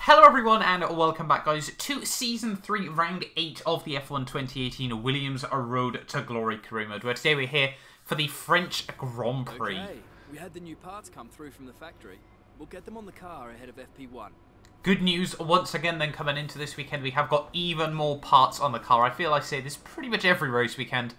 Hello everyone and welcome back guys to Season 3 Round 8 of the F1 2018 Williams Road to Glory Career Mode, where today we're here for the French Grand Prix. Okay, we had the new parts come through from the factory. We'll get them on the car ahead of FP1. Good news once again then coming into this weekend, we have got even more parts on the car. I feel I say this pretty much every race weekend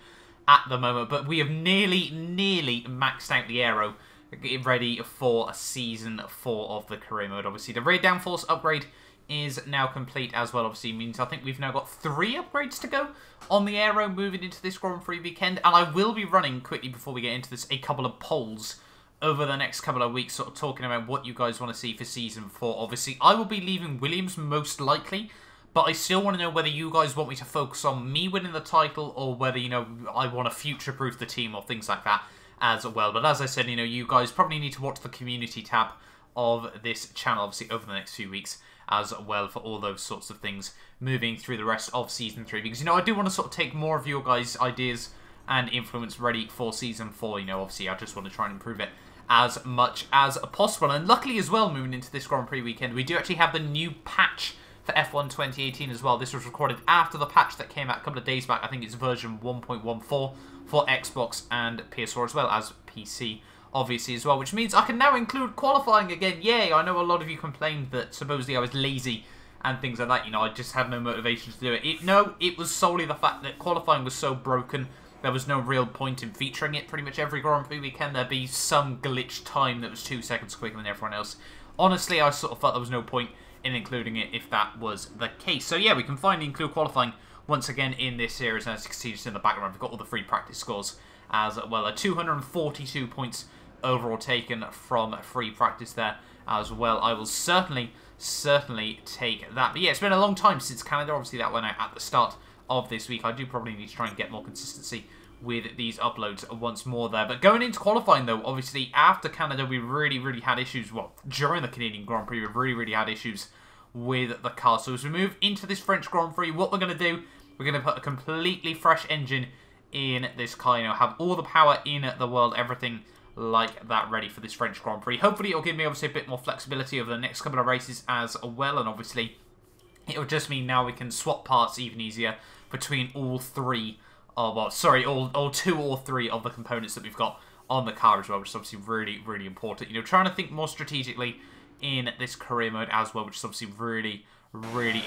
at the moment, but we have nearly maxed out the aero, getting ready for Season 4 of the Career Mode. Obviously, the rear downforce upgrade is now complete as well. Obviously, means I think we've now got 3 upgrades to go on the aero moving into this Grand Prix weekend. And I will be running, quickly before we get into this, a couple of polls over the next couple of weeks, sort of talking about what you guys want to see for Season 4. Obviously, I will be leaving Williams most likely, but I still want to know whether you guys want me to focus on me winning the title or whether, you know, I want to future-proof the team or things like that as well. But as I said, you know, you guys probably need to watch the community tab of this channel, obviously, over the next few weeks as well for all those sorts of things moving through the rest of Season 3. Because, you know, I do want to sort of take more of your guys' ideas and influence ready for Season 4. You know, obviously, I just want to try and improve it as much as possible. And luckily as well, moving into this Grand Prix weekend, we do actually have the new patch for F1 2018 as well. This was recorded after the patch that came out a couple of days back. I think it's version 1.14 for Xbox and PS4 as well as PC, obviously, as well. Which means I can now include qualifying again. Yay! I know a lot of you complained that supposedly I was lazy and things like that. You know, I just had no motivation to do it. No, it was solely the fact that qualifying was so broken. There was no real point in featuring it. Pretty much every Grand Prix weekend there'd be some glitched time that was 2 seconds quicker than everyone else. Honestly, I sort of felt there was no point in including it if that was the case. So yeah, we can finally include qualifying once again in this series. And as you can see just in the background, we've got all the free practice scores as well. 242 points overall taken from free practice there as well. I will certainly take that. But yeah, it's been a long time since Canada. Obviously that went out at the start of this week. I do probably need to try and get more consistency with these uploads once more there. But going into qualifying though, obviously after Canada we really had issues. Well, during the Canadian Grand Prix we really had issues with the car. So as we move into this French Grand Prix, what we're going to do, we're going to put a completely fresh engine in this car, you know, have all the power in the world, everything like that ready for this French Grand Prix. Hopefully it'll give me obviously a bit more flexibility over the next couple of races as well, and obviously it'll just mean now we can swap parts even easier between all three of, well, sorry, all 2 or 3 of the components that we've got on the car as well, which is obviously really important. You know, trying to think more strategically in this career mode as well, which is obviously really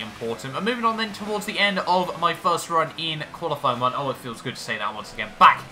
important. But moving on then towards the end of my first run in qualifying one. Oh, it feels good to say that once again. Back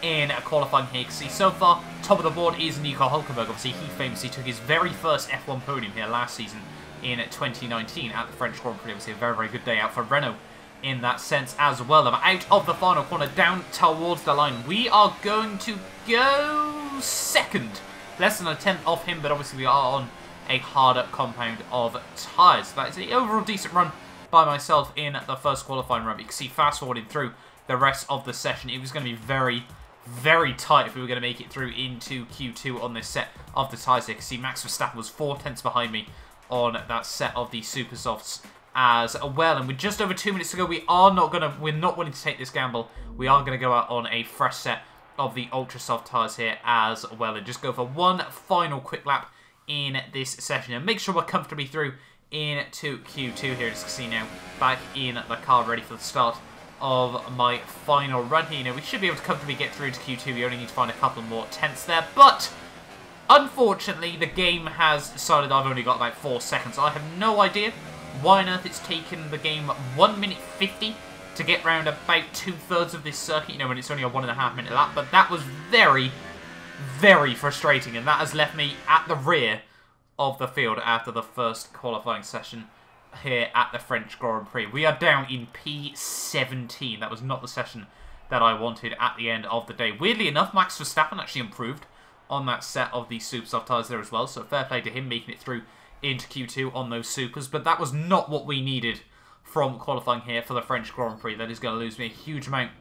in qualifying here. You can see so far, top of the board is Nico Hulkenberg. Obviously, he famously took his very first F1 podium here last season in 2019 at the French Grand Prix. Obviously, a very good day out for Renault in that sense as well. I'm out of the final corner, down towards the line. We are going to go second. Less than a tenth off him, but obviously we are on a harder compound of tyres. That is an overall decent run by myself in the first qualifying run. You can see fast forwarding through the rest of the session, it was going to be very tight if we were going to make it through into Q2 on this set of the tyres. You can see Max Verstappen was 4 tenths behind me on that set of the Super Softs as well. And with just over 2 minutes to go, we're not willing to take this gamble. We are going to go out on a fresh set of the Ultra Soft tyres here as well, and just go for one final quick lap in this session and make sure we're comfortably through into Q2 here. As you can see now, back in the car ready for the start of my final run here. You know, we should be able to comfortably get through to Q2. We only need to find a couple more tenths there, but unfortunately the game has decided I've only got about 4 seconds. I have no idea why on earth it's taken the game 1 minute 50 to get round about 2/3 of this circuit, you know, when it's only a 1.5 minute lap. But that was very frustrating, and that has left me at the rear of the field after the first qualifying session here at the French Grand Prix. We are down in P17. That was not the session that I wanted at the end of the day. Weirdly enough, Max Verstappen actually improved on that set of the Super Soft tyres there as well, so fair play to him making it through into Q2 on those Supers, but that was not what we needed from qualifying here for the French Grand Prix. That is going to lose me a huge amount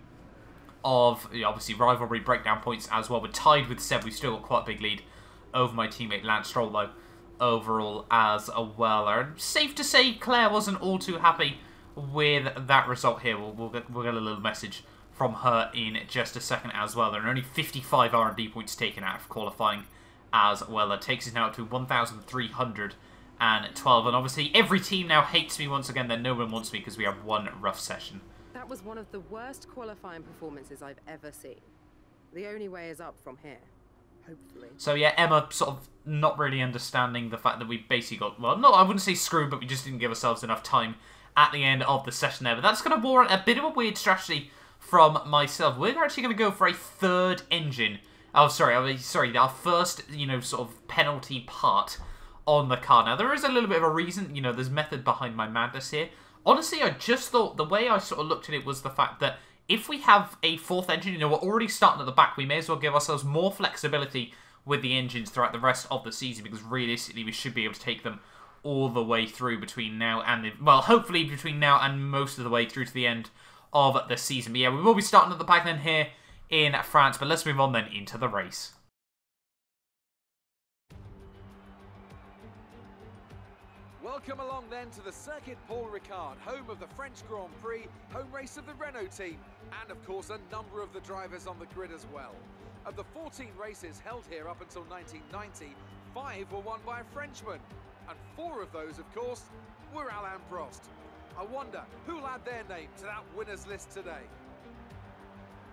of, obviously, rivalry breakdown points as well. We're tied with Seb. We've still got quite a big lead over my teammate Lance Stroll, though, overall as well. And safe to say, Claire wasn't all too happy with that result here. We'll get a little message from her in just a second as well. There are only 55 R&D points taken out of qualifying as well. That takes us now up to 1,300 And obviously, every team now hates me once again. Then no one wants me because we have one rough session. That was one of the worst qualifying performances I've ever seen. The only way is up from here. Hopefully. So yeah, Emma sort of not really understanding the fact that we basically got, well, no, I wouldn't say screwed, but we just didn't give ourselves enough time at the end of the session there. But that's going to warrant a bit of a weird strategy from myself. We're actually going to go for a third engine. Oh, sorry, our first, sort of penalty part on the car. Now, there is a little bit of a reason, there's method behind my madness here. Honestly, I just thought the way I sort of looked at it was the fact that if we have a fourth engine, we're already starting at the back, we may as well give ourselves more flexibility with the engines throughout the rest of the season, because realistically we should be able to take them all the way through between now and hopefully between now and most of the way through to the end of the season. But yeah, we will be starting at the back then here in France, but let's move on then into the race. Welcome along then to the Circuit Paul Ricard, home of the French Grand Prix, home race of the Renault team, and of course a number of the drivers on the grid as well. Of the 14 races held here up until 1990, 5 were won by a Frenchman, and 4 of those, of course, were Alain Prost. I wonder who'll add their name to that winners list today.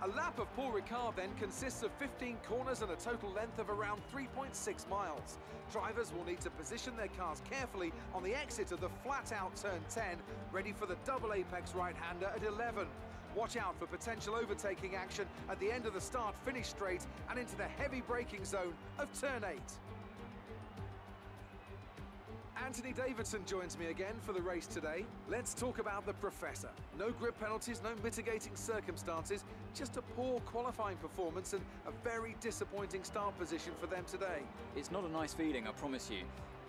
A lap of Paul Ricard then consists of 15 corners and a total length of around 3.6 miles. Drivers will need to position their cars carefully on the exit of the flat-out turn 10, ready for the double apex right-hander at 11. Watch out for potential overtaking action at the end of the start-finish straight and into the heavy braking zone of turn 8. Anthony Davidson joins me again for the race today. Let's talk about the Professor. No grip penalties, no mitigating circumstances, just a poor qualifying performance and a very disappointing start position for them today. It's not a nice feeling, I promise you.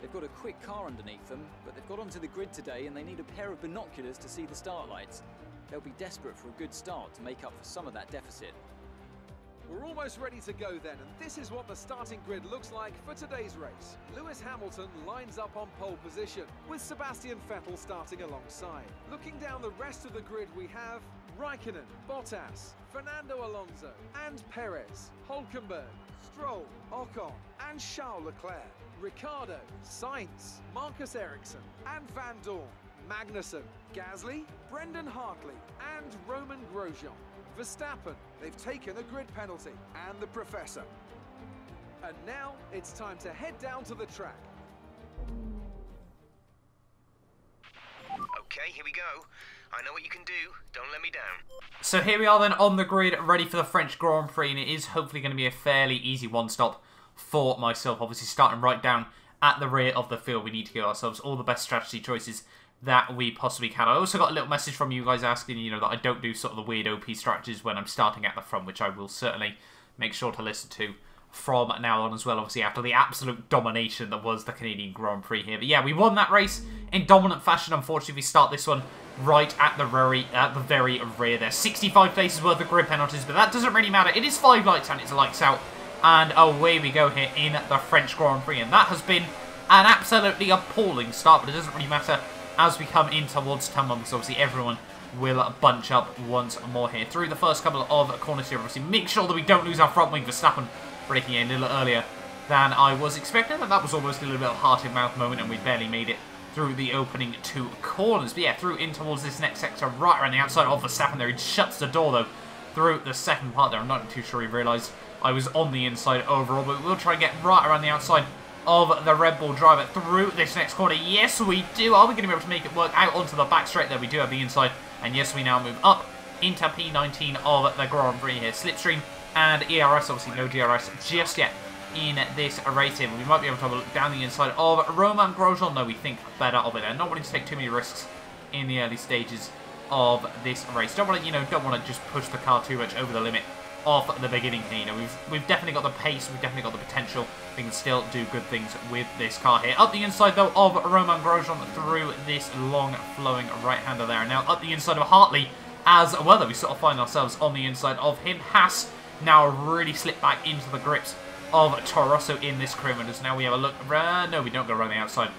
They've got a quick car underneath them, but they've got onto the grid today and they need a pair of binoculars to see the start lights. They'll be desperate for a good start to make up for some of that deficit. We're almost ready to go then, and this is what the starting grid looks like for today's race. Lewis Hamilton lines up on pole position, with Sebastian Vettel starting alongside. Looking down the rest of the grid, we have Raikkonen, Bottas, Fernando Alonso, and Perez, Hülkenberg, Stroll, Ocon, and Charles Leclerc, Ricciardo, Sainz, Marcus Ericsson, and Van Dorn, Magnussen, Gasly, Brendan Hartley, and Roman Grosjean. Verstappen, they've taken a grid penalty, and the Professor. And now it's time to head down to the track. Okay, here we go. I know what you can do. Don't let me down. So here we are then on the grid, ready for the French Grand Prix, and it is hopefully going to be a fairly easy one-stop for myself. Obviously starting right down at the rear of the field, we need to give ourselves all the best strategy choices that we possibly can. I also got a little message from you guys asking, that I don't do sort of the weird OP strategies when I'm starting at the front, which I will certainly make sure to listen to from now on as well, obviously after the absolute domination that was the Canadian Grand Prix here. But yeah, we won that race in dominant fashion. Unfortunately, we start this one right at the very rear there. 65 places worth of grid penalties, but that doesn't really matter. It is 5 lights and it's lights out. And away we go here in the French Grand Prix. And that has been an absolutely appalling start, but it doesn't really matter as we come in towards turn 1, because obviously everyone will bunch up once more here. Through the first couple of corners here, obviously make sure that we don't lose our front wing. Verstappen breaking in a little earlier than I was expecting, and that was almost a little bit of a heart-in-mouth moment, and we barely made it through the opening 2 corners. But yeah, through in towards this next sector, right around the outside of Verstappen there. He shuts the door, though, through the second part there. I'm not too sure he realised I was on the inside overall, but we'll try and get right around the outside of the Red Bull driver through this next corner. Yes, we do. Are we going to be able to make it work out onto the back straight there? We do have the inside. And yes, we now move up into P19 of the Grand Prix here. Slipstream and ERS, obviously no DRS just yet in this race here. But we might be able to have a look down the inside of Roman Grosjean. No, we think better of it there. Not wanting to take too many risks in the early stages of this race. Don't want to, don't want to just push the car too much over the limit off the beginning here. We've definitely got the pace, we've definitely got the potential. We can still do good things with this car here. Up the inside, though, of Roman Grosjean through this long, flowing right-hander there. Now, up the inside of Hartley as well, though, we sort of find ourselves on the inside of him. Haas now really slipped back into the grips of Toro Rosso in this Career Mode. Now we have a look. No, we don't go around the outside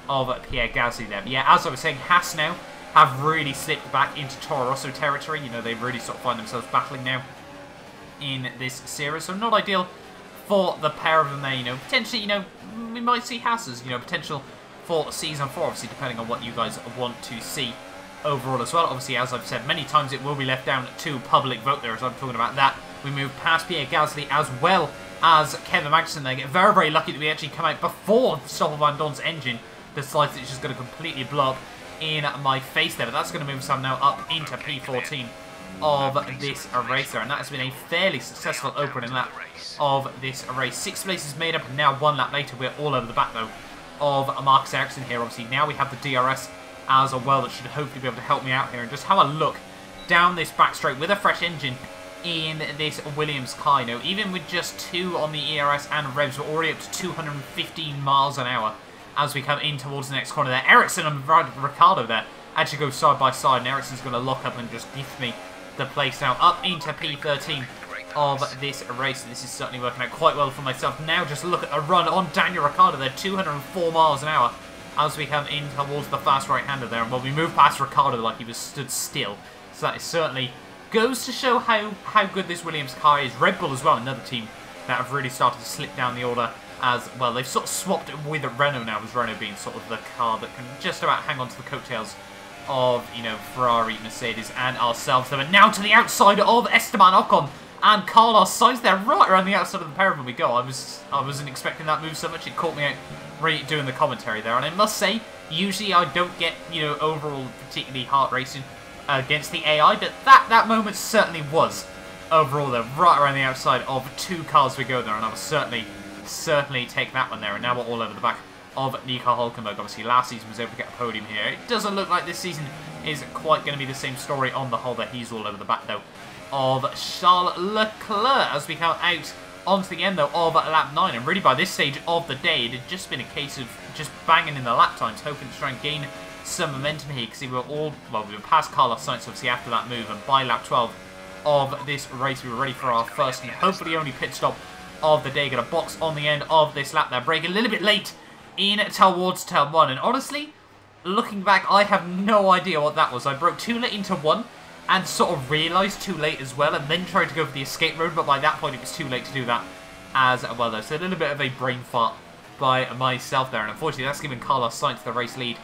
of Pierre Gasly there. But yeah, as I was saying, Haas now have really slipped back into Toro Rosso territory. They really sort of find themselves battling now in this series, so not ideal for the pair of them there. Potentially, we might see Haas's, potential for Season 4, obviously, depending on what you guys want to see overall as well. Obviously, as I've said many times, it will be left down to public vote there as I'm talking about that. We move past Pierre Gasly as well as Kevin Magnussen. They get very, very lucky that we actually come out before Stoffel Van Dorn's engine decides it's just going to completely blow up in my face there. But that's going to move some now up into P14 of this race there. And that has been a fairly successful opening lap of this race. 6 places made up, and now 1 lap later we're all over the back though of Marcus Ericsson here. Obviously now we have the DRS as well that should hopefully be able to help me out here. And just have a look down this back straight with a fresh engine in this Williams car. You know, even with just 2 on the ERS and revs, we're already up to 215 miles an hour as we come in towards the next corner there. Ericsson and Ricciardo there actually go side by side, and Ericsson's going to lock up and just gift me the place now up into P13 of this race. This is certainly working out quite well for myself. Now just look at the run on Daniel Ricciardo there, 204 miles an hour as we come in towards the fast right-hander there. And well, we move past Ricciardo like he was stood still. So that is certainly goes to show how good this Williams car is. Red Bull as well, another team that have really started to slip down the order as well. They've sort of swapped it with Renault now, as Renault being sort of the car that can just about hang on to the coattails of, you know, Ferrari, Mercedes, and ourselves. But now to the outside of Esteban Ocon and Carlos Sainz there, right around the outside of the pair of them we go. I wasn't expecting that move so much. It caught me out really doing the commentary there, and I must say, usually I don't get, you know, overall particularly heart racing against the AI, but that moment certainly was overall there, right around the outside of 2 cars we go there, and I will certainly take that one there. And now we're all over the back of Nico Hülkenberg. Obviously last season was able to get a podium here. It doesn't look like this season is quite going to be the same story on the whole there. He's all over the back though of Charles Leclerc as we come out onto the end though of lap 9. And really by this stage of the day it had just been a case of just banging in the lap times, hoping to try and gain some momentum here, because we were past Carlos Sainz obviously after that move, and by lap 12 of this race we were ready for our first and hopefully only pit stop of the day. Got a box on the end of this lap there, brake a little bit late in towards turn 1, and honestly, looking back, I have no idea what that was. I broke too late into 1 and sort of realised too late as well, and then tried to go for the escape road, but by that point it was too late to do that as well though. So a little bit of a brain fart by myself there, and unfortunately that's given Carlos Sainz the race lead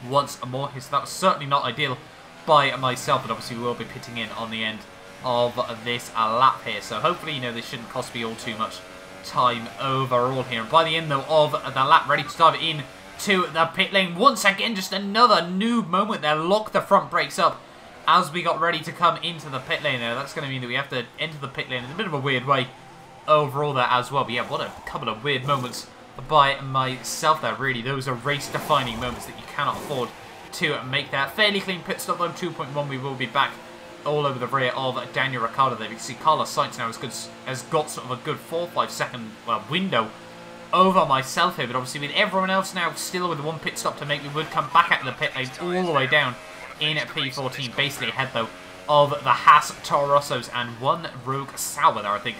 once more. So that was certainly not ideal by myself, but obviously we will be pitting in on the end of this lap here. So hopefully, you know, this shouldn't cost me all too much time overall here. And by the end though of the lap, ready to dive in to the pit lane once again. Just another noob moment there. Lock the front brakes up as we got ready to come into the pit lane there. That's going to mean that we have to enter the pit lane in a bit of a weird way overall there as well. But yeah, what a couple of weird moments by myself there. Really, those are race-defining moments that you cannot afford to make. That fairly clean pit stop though, 2.1. We will be back all over the rear of Daniel Ricciardo there. You can see Carlos Sainz now has got sort of a good 4-5 second window over myself here, but obviously with everyone else now still with the 1 pit stop to make, we would come back out of the pit lane all the way down in P14, basically ahead though of the Haas Toro Rossos and 1 Rogue Sauber there, I think,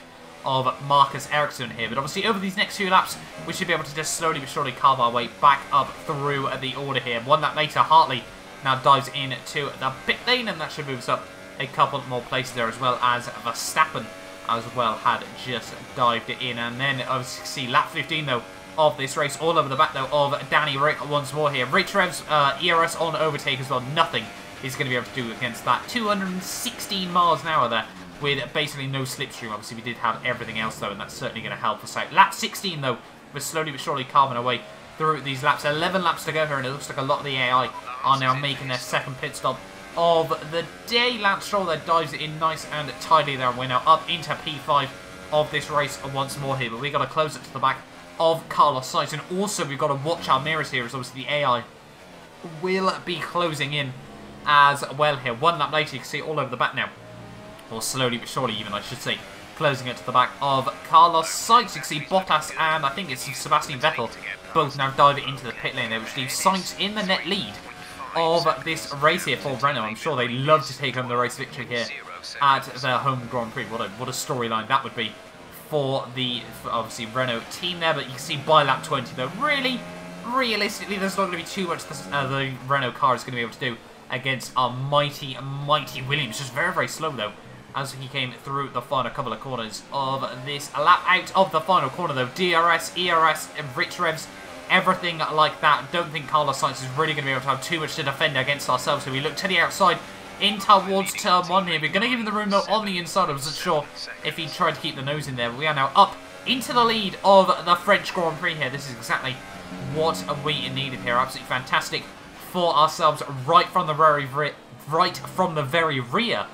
of Marcus Ericsson here. But obviously over these next few laps we should be able to just slowly but surely carve our way back up through the order here. 1 lap later, Hartley now dives into the pit lane, and that should move us up a couple more places there, as well as Verstappen as well had just dived in. And then obviously see lap 15 though of this race, all over the back though of Danny Rick once more here. Rich Revs ERS on overtake as well. Nothing is going to be able to do against that. 216 miles an hour there with basically no slipstream. Obviously we did have everything else though, and that's certainly going to help us out. Lap 16 though, we're slowly but surely carving away through these laps. 11 laps to go here, and it looks like a lot of the AI are now making their second pit stop of the day. Lance Stroll there dives it in nice and tidy there. We're now up into P5 of this race once more here, but we got to close it to the back of Carlos Sainz, and also we've got to watch our mirrors here, as obviously the AI will be closing in as well here. 1 lap later, you can see all over the back now, or slowly but surely even I should say, closing it to the back of Carlos Sainz. You can see Bottas and I think it's Sebastian Vettel both now diving into the pit lane there, which leaves Sainz in the net lead of this race here for Renault. I'm sure they love to take home the race victory here at their home Grand Prix. What a storyline that would be for obviously Renault team there. But you can see by lap 20 though, really, realistically, there's not going to be too much the Renault car is going to be able to do against our mighty Williams. Just very, very slow though as he came through the final couple of corners of this lap. Out of the final corner though, DRS, ERS, and Rich Revs everything like that. Don't think Carlos Sainz is really going to be able to have too much to defend against ourselves. So we look to the outside in towards turn 1 here. We're going to give him the room though on the inside. I wasn't sure if he tried to keep the nose in there. But we are now up into the lead of the French Grand Prix here. This is exactly what we needed here. Absolutely fantastic for ourselves right from the very rear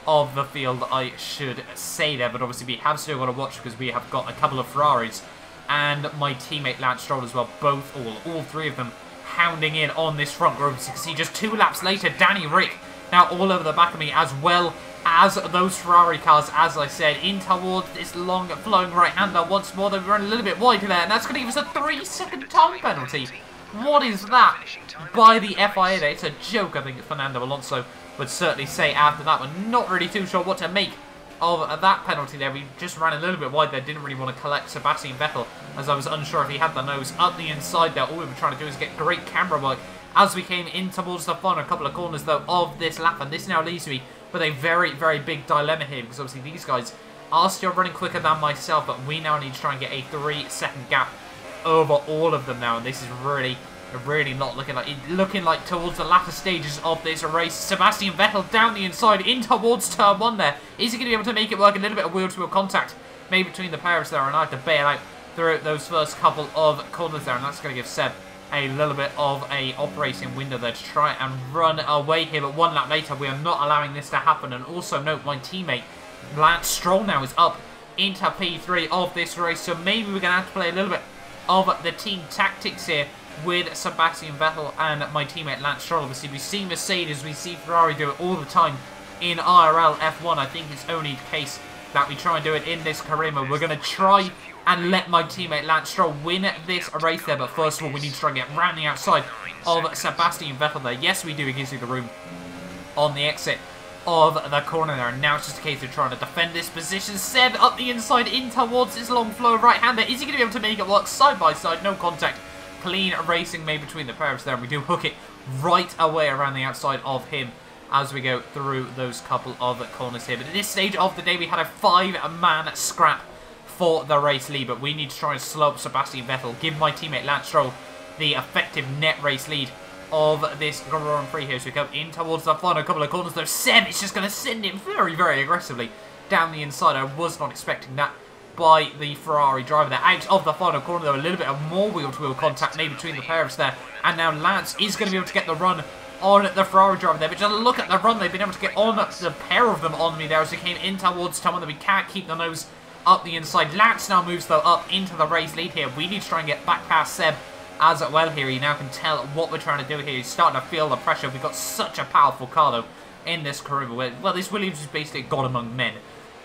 of the field, I should say there. But obviously we have still got to watch because we have got a couple of Ferraris and my teammate Lance Stroll as well, all three of them hounding in on this front group. As you can see, just 2 laps later, Danny Rick now all over the back of me, as well as those Ferrari cars, as I said, in towards this long flowing right-hander once more. They run a little bit wide there, and that's going to give us a 3-second time penalty. What is that by the FIA there? It's a joke, I think Fernando Alonso would certainly say after that. We're not really too sure what to make of that penalty there. We just ran a little bit wide there, didn't really want to collect Sebastian Vettel, as I was unsure if he had the nose up the inside there. All we were trying to do is get great camera work as we came in towards the final couple of corners though of this lap, and this now leaves me with a very, very big dilemma here, because obviously these guys are still running quicker than myself, but we now need to try and get a 3-second gap over all of them now, and this is really not looking like towards the latter stages of this race. Sebastian Vettel down the inside in towards turn 1 there. Is he going to be able to make it work? A little bit of wheel-to-wheel contact made between the pairs there, and I have to bail out through those first couple of corners there, and that's going to give Seb a little bit of a operating window there to try and run away here. But 1 lap later, we are not allowing this to happen. And also note, my teammate Lance Stroll now is up into P3 of this race, so maybe we're going to have to play a little bit of the team tactics here with Sebastian Vettel and my teammate Lance Stroll. Obviously, we see Mercedes, we see Ferrari do it all the time in IRL F1. I think it's only the case that we try and do it in this career mode. We're going to try and let my teammate Lance Stroll win this race there, but first of all, we need to try and get round the outside of Sebastian Vettel there. Yes, we do. It gives you the room on the exit of the corner there, and now it's just a case of trying to defend this position. Seb up the inside in towards this long flow right-hander. Is he going to be able to make it work side by side? No contact. Clean racing made between the pairs there, and we do hook it right away around the outside of him as we go through those couple of corners here. But at this stage of the day, we had a 5-man scrap for the race lead, but we need to try and slow up Sebastian Vettel, give my teammate Lance Stroll the effective net race lead of this Grand Prix here. So we come in towards the final couple of corners though. Seb is just going to send it very, very aggressively down the inside. I was not expecting that by the Ferrari driver there. Out of the final corner though, a little bit of more wheel-to-wheel contact made between the pairs there, and now Lance is going to be able to get the run on the Ferrari driver there. But just look at the run they've been able to get on, the pair of them on me there as they came in towards someone that we can't keep the nose up the inside. Lance now moves though up into the race lead here. We need to try and get back past Seb as well here. He now can tell what we're trying to do here. He's starting to feel the pressure. We've got such a powerful car though in this career. Well, this Williams is basically God among men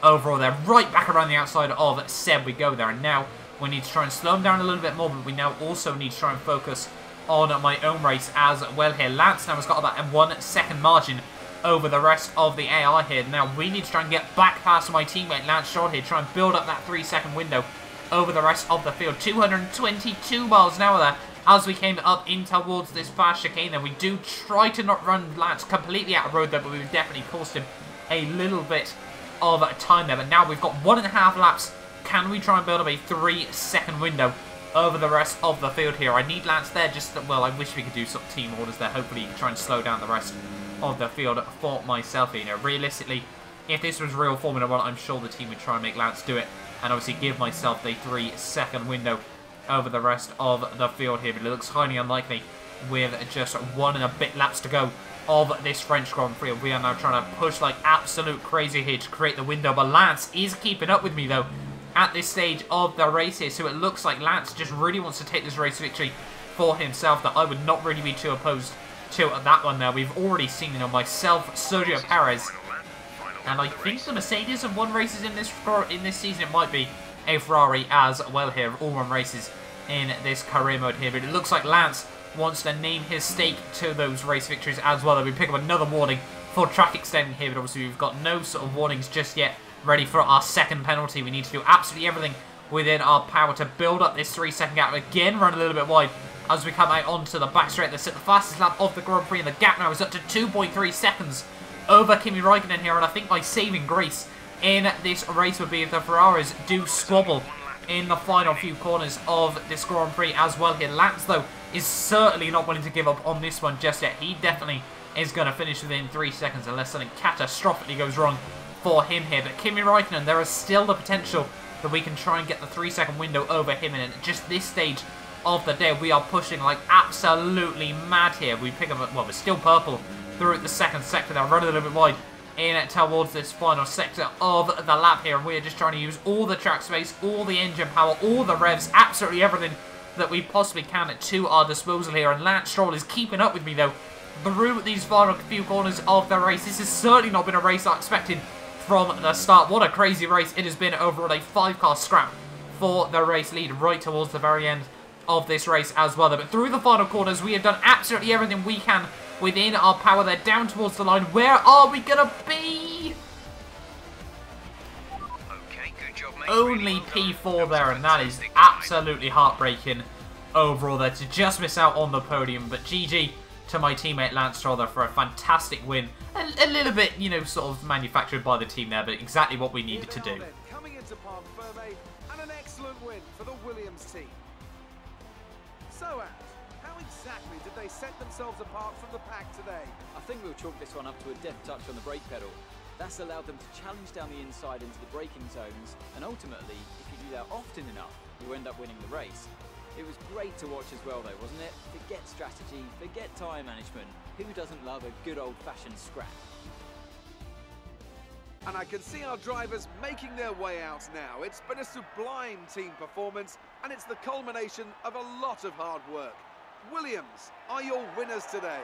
overall there. Right back around the outside of Seb we go there, and now we need to try and slow him down a little bit more, but we now also need to try and focus on my own race as well here. Lance now has got about a 1-second margin over the rest of the AI here. Now we need to try and get back past my teammate Lance Stroll here, try and build up that 3-second window over the rest of the field. 222 miles an hour there as we came up in towards this fast chicane there. We do try to not run Lance completely out of road there, but we've definitely cost him a little bit of time there. But now we've got 1.5 laps. Can we try and build up a 3-second window over the rest of the field here? I need Lance there just, well, I wish we could do some team orders there. Hopefully you can try and slow down the rest of the field for myself here. You know, realistically, if this was real Formula 1, I'm sure the team would try and make Lance do it and obviously give myself the 3-second window over the rest of the field here. But it looks highly unlikely with just 1 and a bit laps to go of this French Grand Prix. We are now trying to push like absolute crazy here to create the window, but Lance is keeping up with me though at this stage of the race here. So it looks like Lance just really wants to take this race victory for himself, that I would not really be too opposed to that one there. We've already seen, you know, myself, Sergio Perez, and I think the Mercedes have won races in this season. It might be a Ferrari as well here, all run races in this career mode here. But it looks like Lance wants to name his stake to those race victories as well. We pick up another warning for track extending here, but obviously we've got no sort of warnings just yet ready for our second penalty. We need to do absolutely everything within our power to build up this 3-second gap. Again, run a little bit wide as we come out onto the back straight. Let's hit the fastest lap of the Grand Prix, and the gap now is up to 2.3 seconds over Kimi Räikkönen here. And I think my saving grace in this race would be if the Ferraris do squabble in the final few corners of this Grand Prix as well here. Lance, though, is certainly not willing to give up on this one just yet. He definitely is going to finish within 3 seconds unless something catastrophically goes wrong for him here. But Kimi Räikkönen, there is still the potential that we can try and get the 3-second window over him. And at just this stage of the day, we are pushing like absolutely mad here. We pick up, well, we're still purple through the second sector. They're running a little bit wide in towards this final sector of the lap here, and we're just trying to use all the track space, all the engine power, all the revs, absolutely everything that we possibly can to our disposal here. And Lance Stroll is keeping up with me though through these final few corners of the race. This has certainly not been a race I expected from the start. What a crazy race it has been overall. A 5-car scrap for the race lead right towards the very end of this race as well. But through the final corners, we have done absolutely everything we can within our power. They're down towards the line. Where are we going to be? Okay, good job, mate. Only P4 there, and that is absolutely heartbreaking overall there to just miss out on the podium. But GG to my teammate Lance Stroll there for a fantastic win. A little bit, you know, sort of manufactured by the team there, but exactly what we needed to do. Coming into Parc Fermé, and an excellent win for the Williams team. So, how exactly did they set themselves apart from the pack today? I think we'll chalk this one up to a deft touch on the brake pedal. That's allowed them to challenge down the inside into the braking zones, and ultimately, if you do that often enough, you end up winning the race. It was great to watch as well though, wasn't it? Forget strategy, forget tyre management. Who doesn't love a good old-fashioned scrap? And I can see our drivers making their way out now. It's been a sublime team performance, and it's the culmination of a lot of hard work. Williams are your winners today.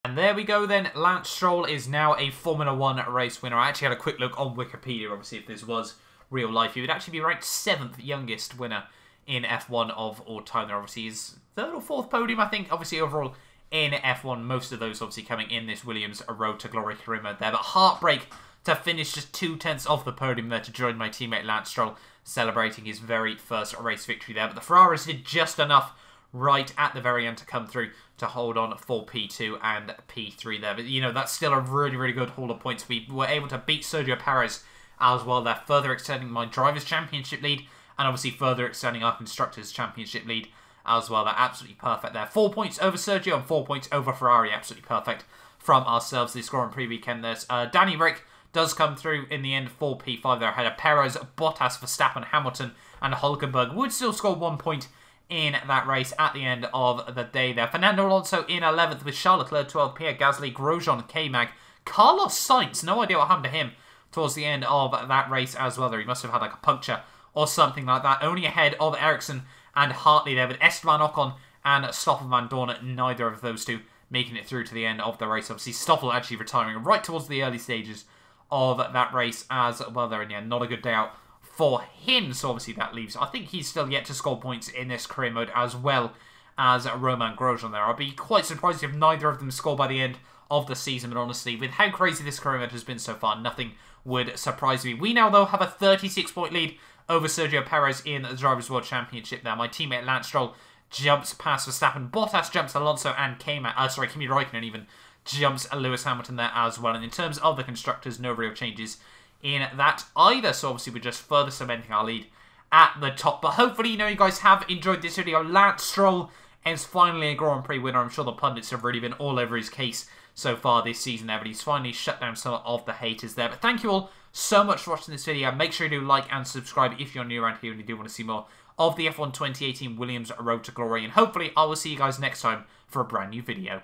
And there we go then, Lance Stroll is now a Formula 1 race winner. I actually had a quick look on Wikipedia, obviously, if this was real life. He would actually be ranked 7th youngest winner in F1 of all time. There obviously is 3rd or 4th podium, I think, obviously overall in F1. Most of those obviously coming in this Williams Road to Glory career mode there. But heartbreak to finish just 2/10 off the podium there to join my teammate Lance Stroll, celebrating his very first race victory there. But the Ferraris did just enough right at the very end to come through to hold on for P2 and P3 there. But, you know, that's still a really, really good haul of points. We were able to beat Sergio Perez as well there, further extending my Drivers' Championship lead and obviously further extending our Constructors' Championship lead as well. They're absolutely perfect there. 4 points over Sergio and 4 points over Ferrari. Absolutely perfect from ourselves this Grand Prix weekend. There's Danny Rick does come through in the end for P5 there ahead of Perez, Bottas, Verstappen, Hamilton and Hülkenberg. Would still score 1 point in that race at the end of the day there. Fernando Alonso in 11th with Charles Leclerc 12th, Pierre Gasly, Grosjean, K-Mag, Carlos Sainz, no idea what happened to him towards the end of that race as well there. He must have had like a puncture or something like that. Only ahead of Ericsson and Hartley there with Esteban Ocon and Stoffel Van Dorn, neither of those two making it through to the end of the race. Obviously Stoffel actually retiring right towards the early stages of that race as well there. And yeah, not a good day out for him, so obviously that leaves, I think he's still yet to score points in this career mode as well as Romain Grosjean there. I'd be quite surprised if neither of them score by the end of the season, but honestly, with how crazy this career mode has been so far, nothing would surprise me. We now, though, have a 36-point lead over Sergio Perez in the Drivers' World Championship now. My teammate Lance Stroll jumps past Verstappen, Bottas jumps Alonso, and Kimi Räikkönen even jumps Lewis Hamilton there as well. And in terms of the Constructors, no real changes in that either, so obviously we're just further cementing our lead at the top. But hopefully, you know, you guys have enjoyed this video. Lance Stroll is finally a Grand Prix winner. I'm sure the pundits have really been all over his case so far this season there, but he's finally shut down some of the haters there. But thank you all so much for watching this video. Make sure you do like and subscribe if you're new around here and you do want to see more of the F1 2018 Williams Road to Glory, and hopefully I will see you guys next time for a brand new video.